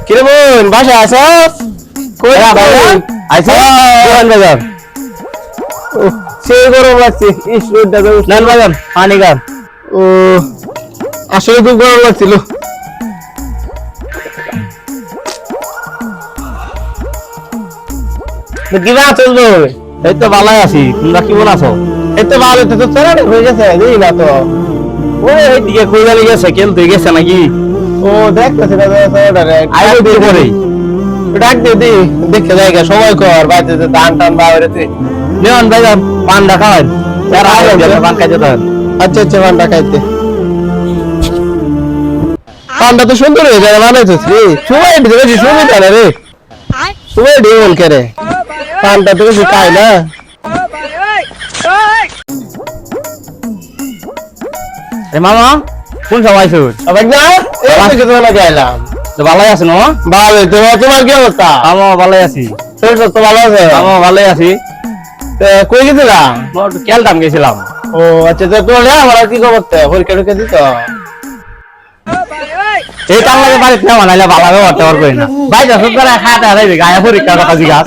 কিরে বোন বাসায় আছস? কই ভাই আইছো কোন বাজার? সেই গরম লাগছে ইস রোদটা তো নান বাজার পানি গান ও আসলে খুব গরম লাগছিল কিবা চলবে এই তো ভালোই আছি তোমরা কেমন আছো এই তো ভালো তো চলা হয়ে গেছে এই না তো ওই দিকে কই জানি গেছে কেন তুই গেছে নাকি ও দেখতেছ না তো আইও দিয়ে পরে ডাক দে দি দেখে জায়গা সময় কর বাইতে ধান টান বাইরেতে নিয়ন ভাই পান্ডা খাওয়ান আর আগে পান খাইতে দেন আচ্ছা আচ্ছা পান্ডা খাইতে পান্ডা তো সুন্দর হয়ে যায় বানাইছিস রে সময় দিতে বেশি সুবিধা না রে সময় দিও করে পান্ডা তো বেশি খাই না এ মামা কোন সময় আইছস আবার না এই থেকে তো না গেলাম তো ভালোই আছো না ভালো তো তোমার কি অবস্থা আমি ভালোই আছি তোর তো ভালো আছে আমি ভালোই আছি কই গেছিলা ক্যালটাম গেছিলাম ও আচ্ছা তো তোর আমার কি খবর তে পরীক্ষা ঢুকে দিত এই কাল লাগে বাড়িতে না বানাইলে ভালো হবে করতে পারবে না ভাই যখন করে খাতে হারাইবে গায়ে পরীক্ষার কথা জিজ্ঞাসা